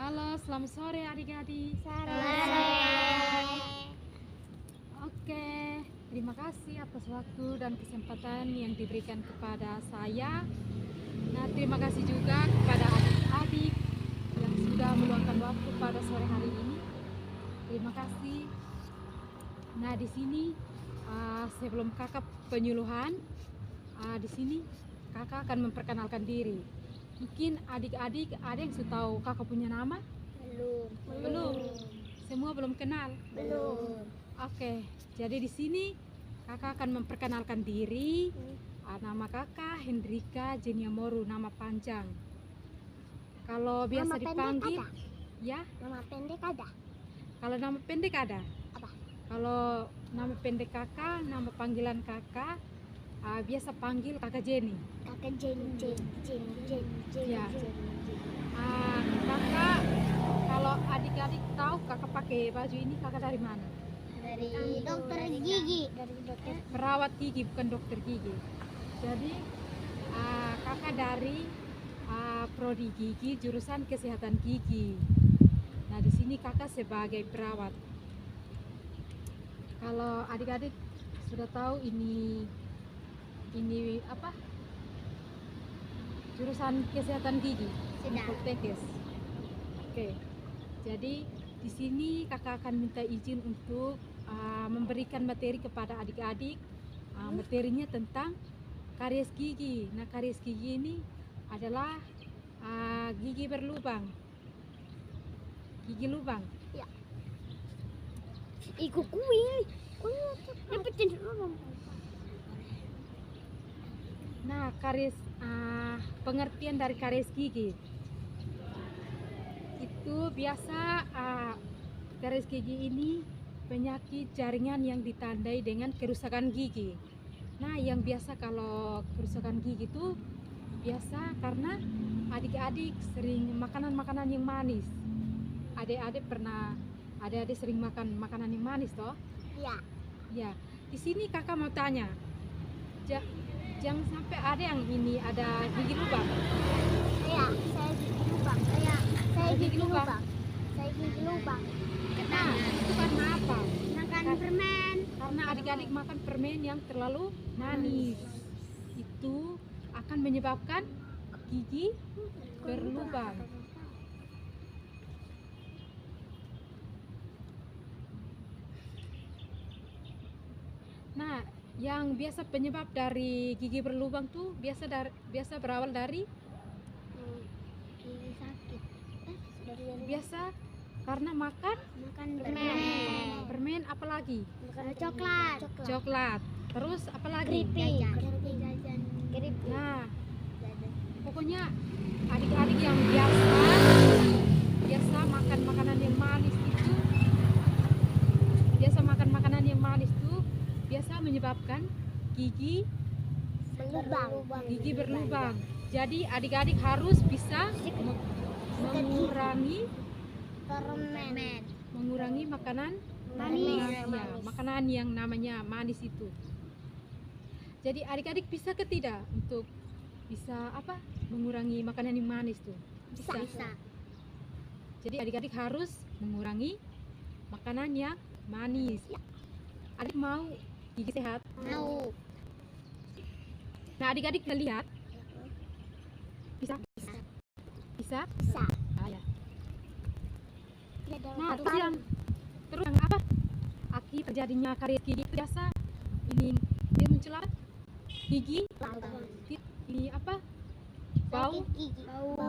Halo, selamat sore adik-adik. Oke, terima kasih atas waktu dan kesempatan yang diberikan kepada saya. Nah, terima kasih juga kepada adik-adik yang sudah meluangkan waktu pada sore hari ini. Terima kasih. Nah, di sini sebelum kakak penyuluhan, di sini kakak akan memperkenalkan diri. Mungkin adik-adik ada yang sudah tahu kakak punya nama? Belum. Semua belum kenal? Belum. Oke, jadi di sini kakak akan memperkenalkan diri. Nama kakak Hendrika Jenia Moru, nama panjang. Kalau biasa Nama pendek dipanggil, ada? ya. Nama pendek ada? Kalau nama pendek ada. Apa? Kalau nama pendek kakak, nama panggilan kakak, biasa panggil kakak Jenny. Kakak Jen. Ya. Kakak, kalau adik-adik tahu kakak pakai baju ini, kakak dari mana? Dari dokter gigi. Dari dokter. Perawat gigi, bukan dokter gigi. Jadi kakak dari prodi gigi, jurusan kesehatan gigi. Nah, di sini kakak sebagai perawat. Kalau adik-adik sudah tahu ini apa? Jurusan kesehatan gigi. Sudah. Tekes. Oke. Jadi di sini kakak akan minta izin untuk memberikan materi kepada adik-adik. Materinya tentang karies gigi. Nah, karies gigi ini adalah gigi berlubang. Gigi lubang. Ya. Ikut kuing. Dapetin dulu. Nah, karies pengertian dari karies gigi itu biasa karies gigi ini penyakit jaringan yang ditandai dengan kerusakan gigi. Nah, yang biasa kalau kerusakan gigi itu biasa karena adik-adik sering makanan-makanan yang manis. Adik-adik sering makan makanan yang manis toh? Ya. Ya. Di sini kakak mau tanya. Jangan sampai ada yang ini ada gigi lubang. Saya gigi lubang. Saya gigi lubang. Saya gigi lubang. Nah, itu karena apa? Makan permen. Karena adik-adik makan permen yang terlalu manis. Itu akan menyebabkan gigi berlubang. Nah, yang biasa penyebab dari gigi berlubang tuh biasa berawal dari Gigi sakit. biasa karena makan permen. permen, apalagi Coklat. coklat, terus apalagi Keripik. nah, pokoknya adik-adik yang biasa makan makanan yang manis itu biasa menyebabkan gigi berlubang. Jadi adik-adik harus bisa mengurangi makanan Manis. makanan yang namanya manis itu. Jadi adik-adik bisa ke tidak untuk bisa mengurangi makanan yang manis tuh? Bisa. Jadi adik-adik harus mengurangi makanan yang manis. Adik mau gigi sehat? Mau. Nah, adik-adik melihat bisa? Ya. Nah, terus yang apa? Akibat terjadinya karies gigi itu biasa ini dia muncul apa? Gigi ini apa? Bau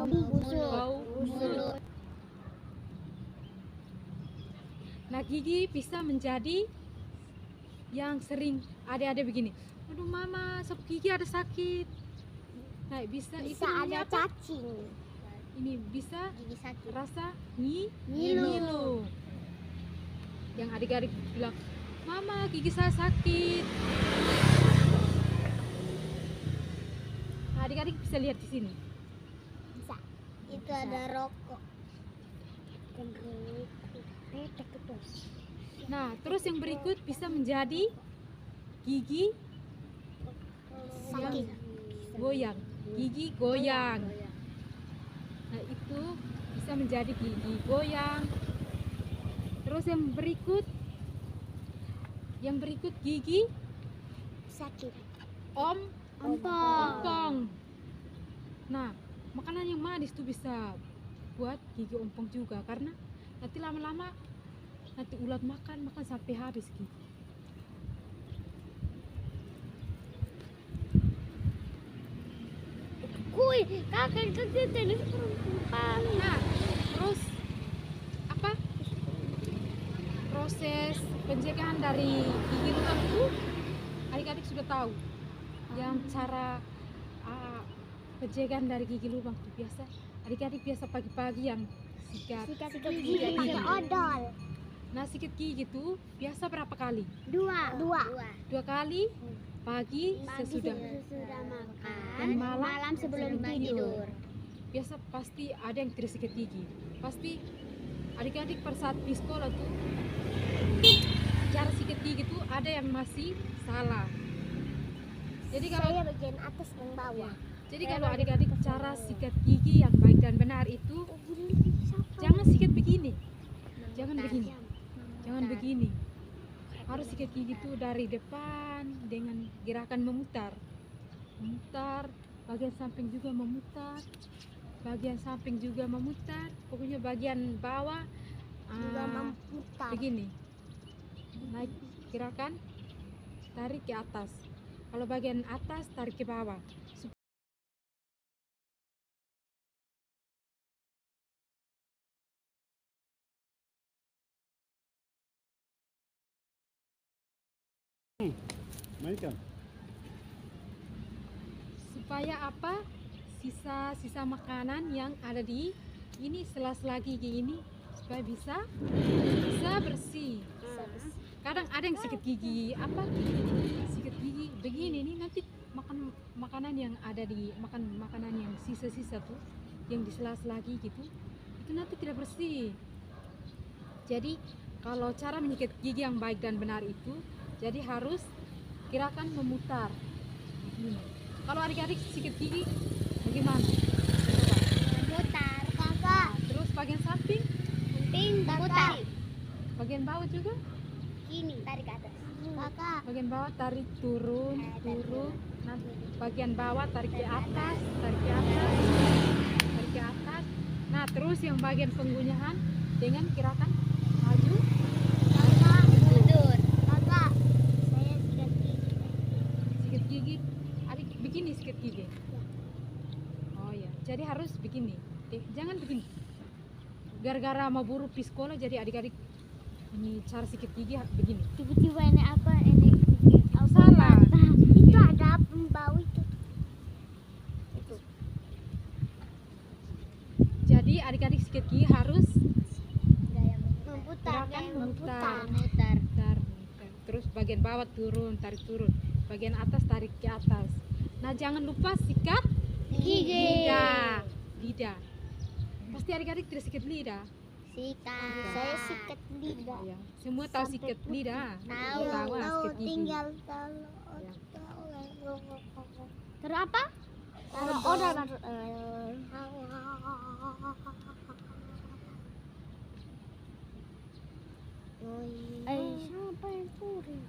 mulut. Nah, gigi bisa menjadi yang sering ada begini. Aduh mama, gigi ada sakit. Nah, bisa itu ada apa? cacing. Ini bisa Gigi sakit. rasa Ngilu. Yang adik-adik bilang, mama gigi saya sakit. Nah, adik-adik bisa lihat di sini. Bisa. Itu ada rokok. Nah, terus yang berikut bisa menjadi gigi Sakit. goyang. Gigi goyang. Nah, itu bisa menjadi gigi goyang. Terus yang berikut gigi Sakit. ompong. Nah, makanan yang manis tuh bisa buat gigi ompong juga, karena nanti lama-lama nanti ulat makan sampai habis gigi. Kuy, kakak tenis perempuan. Nah, terus apa? Proses pencegahan dari gigi lubang itu adik-adik sudah tahu. Yang cara pencegahan dari gigi lubang itu biasa adik-adik biasa pagi-pagi yang sikat gigi pakai odol. Nah, sikat gigi itu biasa berapa kali? Dua. 2 kali pagi sesudah makan dan malam sebelum tidur. Biasa pasti ada yang tidak sikat gigi. Pasti adik-adik pada saat di sekolah tuh cara sikat gigi tuh ada yang masih salah. Jadi kalau Saya bagian atas dan bawah. jadi kalau adik-adik cara sikat gigi yang baik dan benar itu jangan sikat begini. Jangan begini. Harus sikat gigi itu dari depan dengan gerakan memutar. Bagian samping juga memutar. Pokoknya bagian bawah Juga memutar. begini. Naik gerakan, tarik ke atas. Kalau bagian atas tarik ke bawah. Mainkan. Supaya apa? Sisa makanan yang ada di ini sela-sela gigi ini supaya bisa bersih. Kadang ada yang sikat gigi begini nih, nanti makan makanan yang ada di makanan yang sisa-sisa tuh yang di sela-sela gigi gitu itu nanti tidak bersih. Jadi kalau cara menyikat gigi yang baik dan benar itu jadi harus gerakan memutar. Kalau adik-adik sikat gigi bagaimana? Mutar. Kakak. Terus bagian samping, Mutar. bagian bawah juga. Gini. Tarik ke atas. Kakak. Bagian bawah tarik turun. Nah, bagian bawah tarik ke atas. Nah, terus yang bagian penggunaan dengan gerakan maju. Kakak. Mundur. Kakak. Saya sikat gigi. Sikat gigi. Adik begini sikat gigi. Oh ya, jadi harus begini. Jangan begini. Gara-gara mau buru di sekolah jadi adik-adik ini cara sikat gigi begini. Tiba-tiba ini apa? Ini apa? Salah. Itu ada bau itu. Jadi adik-adik sikat gigi harus Memutar. gerakan memutar. Mutar. Terus bagian bawah turun, tarik turun. Bagian atas tarik ke atas. Nah, jangan lupa sikat Gigi. lidah. Pasti adik-adik tidak sikat lidah. Sikat. Saya sikat lidah. Ya, semua tahu sikat lidah. Tahu. sikat gigi. Tinggal Ya. Terus apa? Taruh odol masuk. Siapa yang puri?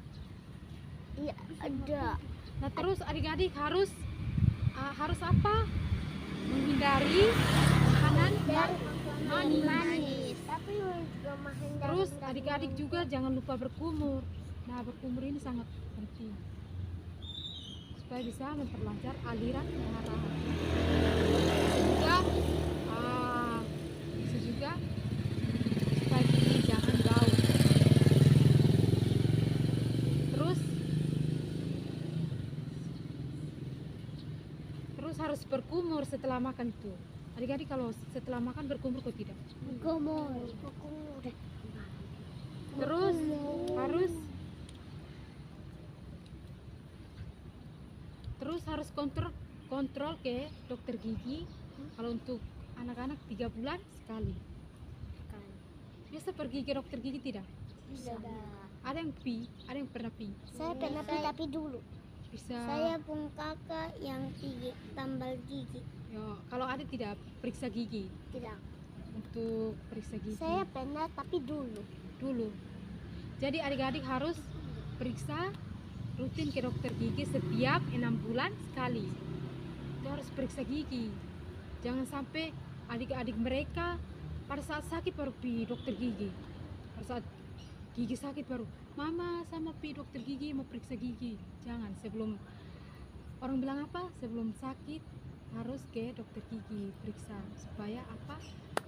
Iya, ada. Nah, terus adik-adik harus apa? Menghindari makanan yang manis. Tapi juga menghindari. Terus adik-adik juga jangan lupa berkumur. Nah, berkumur ini sangat penting supaya bisa memperlancar aliran darah. Bisa juga supaya gigi jangan bau. Terus harus berkumur setelah makan itu. Adik-adik kalau setelah makan berkumur kok tidak? Berkumur. Terus harus kontrol ke dokter gigi. Kalau untuk anak-anak 3 bulan sekali. Biasa pergi ke dokter gigi tidak? Ada yang pernah pi. Saya pernah tapi dulu. Bisa. Saya pun kakak yang tambal gigi. Ya, kalau ada tidak periksa gigi. Tidak. untuk periksa gigi? Saya pernah tapi dulu. Dulu. Jadi adik-adik harus periksa rutin ke dokter gigi setiap 6 bulan sekali. Itu harus periksa gigi. Jangan sampai adik-adik mereka pada saat sakit baru pergi dokter gigi. Pada saat gigi sakit baru, mama sama pergi dokter gigi mau periksa gigi. Jangan, sebelum orang bilang apa? Sebelum sakit harus ke dokter gigi periksa supaya apa?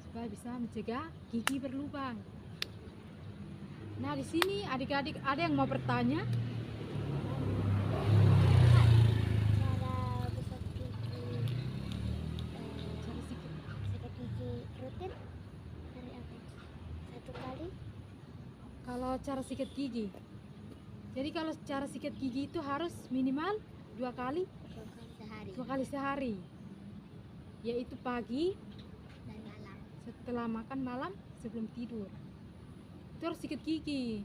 Supaya bisa mencegah gigi berlubang. Nah, di sini adik-adik ada yang mau bertanya? Cara besar gigi, Cara sikit. sikat gigi rutin hari apa? 1 kali? Kalau cara sikat gigi, jadi kalau cara sikat gigi itu harus minimal 2 kali, 2 kali sehari 2 kali sehari, yaitu pagi dan malam. setelah makan, malam sebelum tidur. Itu harus sikat gigi.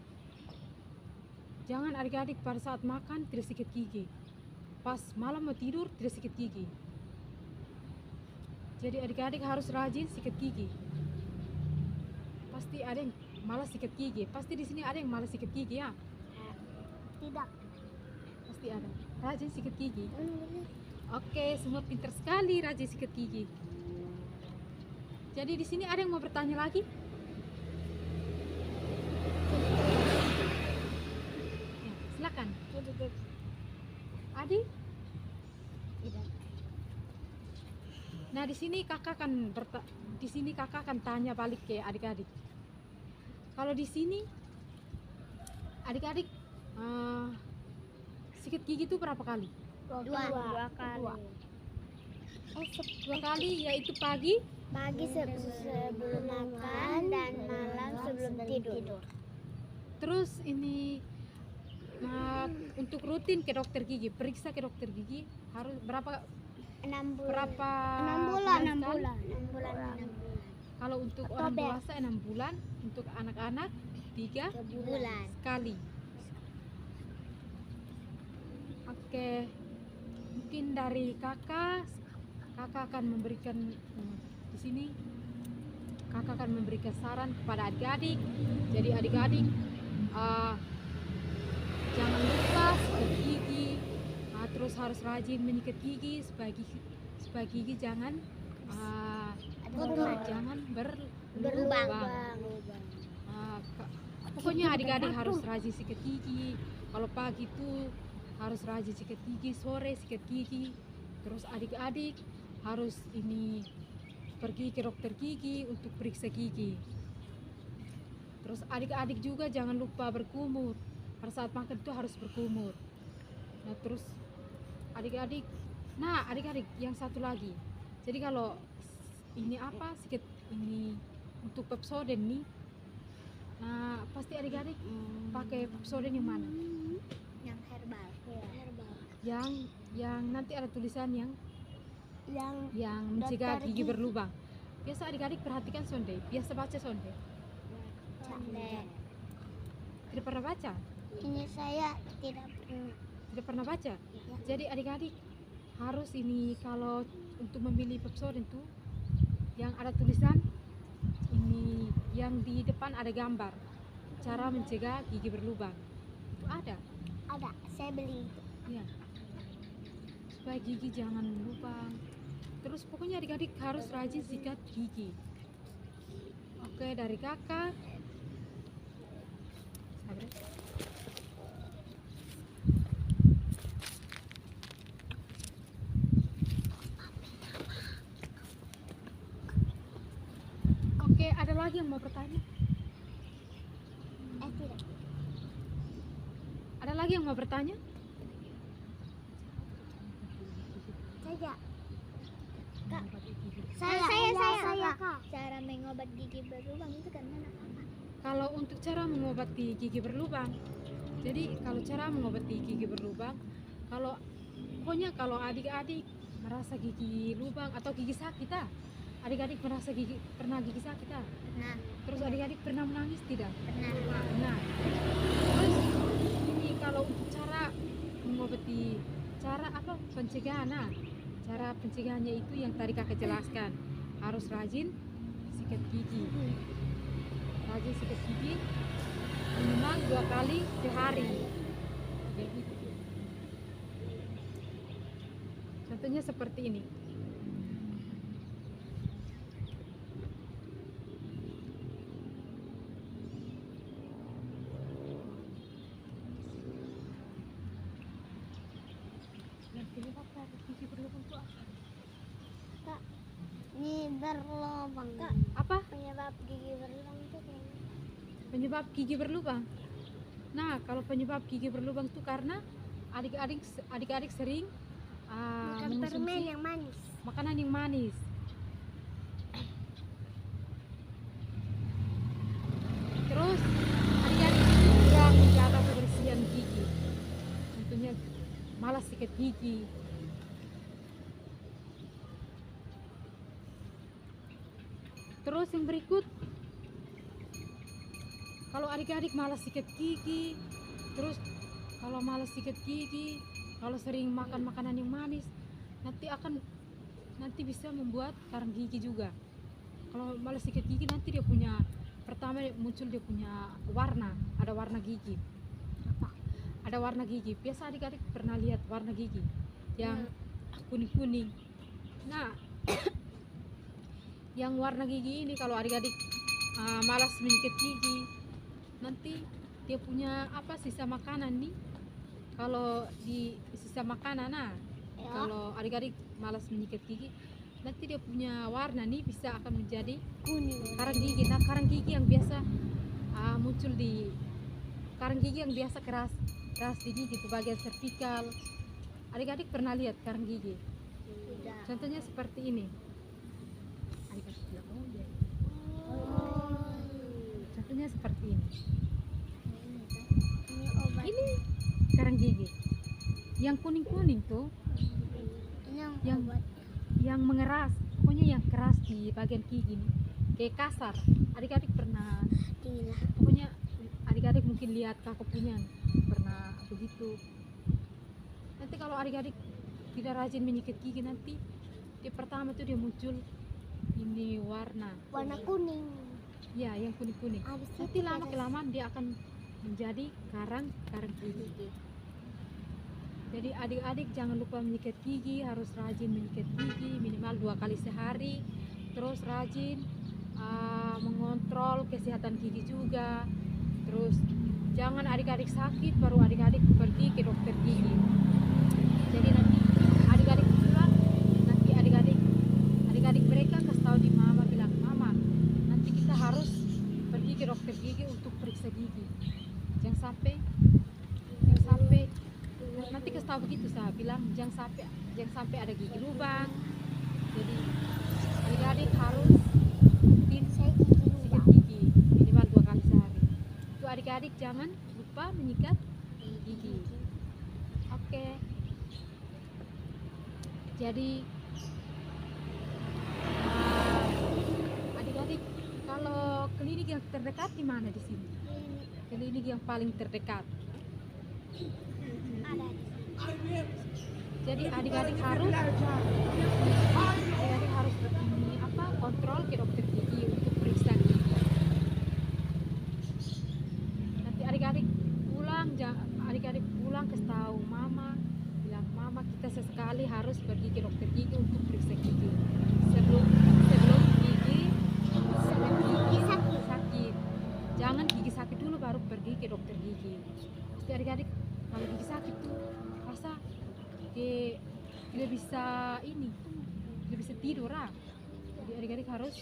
Jangan adik-adik pada saat makan tidak sikat gigi, pas malam mau tidur tidak sikat gigi. Jadi adik-adik harus rajin sikat gigi. Pasti ada yang malas sikat gigi. Pasti di sini ada yang malas sikat gigi ya. Tidak. Pasti ada. Rajin sikat gigi. Oke, semua pintar sekali rajin sikat gigi. Jadi di sini ada yang mau bertanya lagi? Ya, silakan. Tidak. Adi. Tidak. Nah, di sini kakak akan tanya balik ke adik-adik. Kalau di sini adik-adik sikat gigi itu berapa kali? 2 kali. Dua. 2 kali, yaitu pagi Pagi sebelum makan dan malam sebelum tidur. terus ini untuk rutin ke dokter gigi, periksa ke dokter gigi harus berapa 6 bulan. berapa 6 bulan. bulan 6 sekali? bulan. 6 bulan. 6 bulan. Kalau untuk Oktober. orang dewasa 6 bulan, untuk anak-anak 3 bulan. sekali. Oke, mungkin dari kakak akan memberikan di sini kakak akan memberikan saran kepada adik-adik. Jadi adik-adik jangan lupa sikat gigi, terus harus rajin menyikat gigi supaya gigi jangan jangan berlubang. Pokoknya adik-adik harus rajin sikat gigi. Kalau pagi itu harus rajin sikat gigi, sore sikat gigi. Terus adik-adik harus ini pergi ke dokter gigi untuk periksa gigi. Terus adik-adik juga jangan lupa berkumur. Pada saat makan itu harus berkumur. Nah, terus adik-adik yang satu lagi. Jadi kalau ini apa sikat ini untuk Pepsodent nih. Nah, pasti adik-adik pakai Pepsodent yang mana? Yang herbal. Herbal. Yang nanti ada tulisan yang Yang mencegah dokter gigi gigi. berlubang. Biasa adik-adik perhatikan sonde, biasa baca sonde. Condet. Tidak pernah baca? Ini saya tidak pernah. Tidak pernah baca? Ya. Jadi adik-adik harus ini kalau untuk memilih Pepsodent itu yang ada tulisan ini, yang di depan ada gambar cara mencegah gigi berlubang. Itu ada. Ada. Saya beli itu. Ya. Supaya gigi jangan lubang. Terus pokoknya adik-adik harus rajin sikat gigi. Oke, dari kakak. Sabar. Oke, ada lagi yang mau bertanya? Tidak. Ada lagi yang mau bertanya? Saya. Kak. Saya, Kak. Cara mengobat gigi berlubang itu kan mana? Kalau untuk cara mengobati gigi berlubang, jadi kalau cara mengobati gigi berlubang, pokoknya kalau adik-adik merasa gigi lubang atau gigi sakit, adik-adik merasa pernah gigi sakit, Nah, terus adik-adik pernah menangis tidak? pernah. Nah, terus ini kalau untuk cara mengobati, cara apa pencegahan, cara pencegahannya itu yang tadi kakak jelaskan, harus rajin sikat gigi. Rajin sikat gigi minimal 2 kali sehari. Begitu. Contohnya seperti ini. Gigi berlubang itu apa? Kak, ini berlubang Kak. Apa? Penyebab gigi berlubang itu kayaknya. Penyebab gigi berlubang. Nah, kalau penyebab gigi berlubang itu karena adik-adik sering Makan permen mengonsumsi yang manis. makanan yang manis. Terus adik-adik kurang menjaga kebersihan gigi. Tentunya malas sikat gigi. Terus yang berikut, kalau adik-adik malas sikat gigi, terus kalau malas sikat gigi, kalau sering makan makanan yang manis, nanti bisa membuat karang gigi juga. Kalau malas sikat gigi nanti dia punya, pertama muncul dia punya ada warna gigi. Ada warna gigi. Biasa adik-adik pernah lihat warna gigi yang kuning-kuning. Nah, yang warna gigi ini kalau adik-adik malas menyikat gigi, nanti dia punya sisa makanan nih. Kalau di sisa makanan, kalau adik-adik malas menyikat gigi, nanti dia punya warna nih bisa akan menjadi Kuning. karang gigi. Nah, karang gigi yang biasa muncul di karang gigi yang biasa keras di gigi itu bagian servikal. Adik-adik pernah lihat karang gigi? Tidak. Contohnya seperti ini. Adik-adik lihat, ya. Contohnya seperti ini. Ini obat. Ini karang gigi. Yang kuning-kuning tuh Ini yang obat. yang mengeras, pokoknya yang keras di bagian gigi nih, kayak kasar. Adik-adik pernah, Tidak. pokoknya adik-adik mungkin lihat kakak punya pernah begitu. Nanti kalau adik-adik tidak rajin menyikat gigi, nanti di pertama tuh dia muncul ini warna kuning. ya, yang kuning-kuning. Habis Nanti itu lama beres. kelamaan dia akan menjadi karang gigi. Jadi adik-adik jangan lupa menyikat gigi, harus rajin menyikat gigi minimal 2 kali sehari. Terus rajin mengontrol kesehatan gigi juga. Terus jangan adik-adik sakit baru adik-adik pergi ke dokter gigi. Jadi nanti adik-adik pulang, nanti adik-adik mereka kasih tahu di mama, bilang mama, nanti kita harus pergi ke dokter gigi untuk periksa gigi. Jangan sampai nanti kasih tahu begitu, saya bilang jangan sampai ada gigi lubang. Jadi adik-adik harus rutin Saya gigi sikat lubang. gigi minimal 2 kali sehari. Itu adik-adik jangan lupa menyikat gigi. Oke. Jadi adik-adik kalau klinik yang terdekat di mana di sini? Klinik yang paling terdekat. Ada di sini. Jadi adik-adik harus ini kontrol ke dokter gigi untuk periksa gigi. Nanti adik-adik pulang kasih tahu mama, bilang mama kita sesekali harus pergi ke dokter gigi untuk periksa gigi sebelum gigi sakit. Jangan gigi sakit dulu baru pergi ke dokter gigi. Jadi adik-adik kalau gigi sakit tuh rasa tidak bisa tidur. Jadi adik-adik harus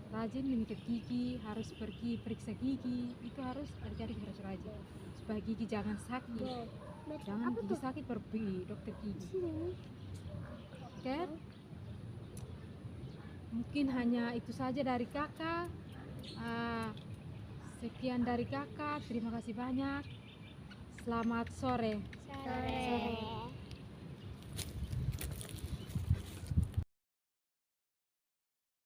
rajin menyikat gigi, harus pergi periksa gigi. Itu adik-adik harus rajin supaya gigi jangan sakit. Jangan Apa gigi tuh? sakit baru pergi dokter gigi. Sini. Oke? Mungkin hanya itu saja dari kakak. Sekian dari kakak. Terima kasih banyak. Selamat sore. Sore.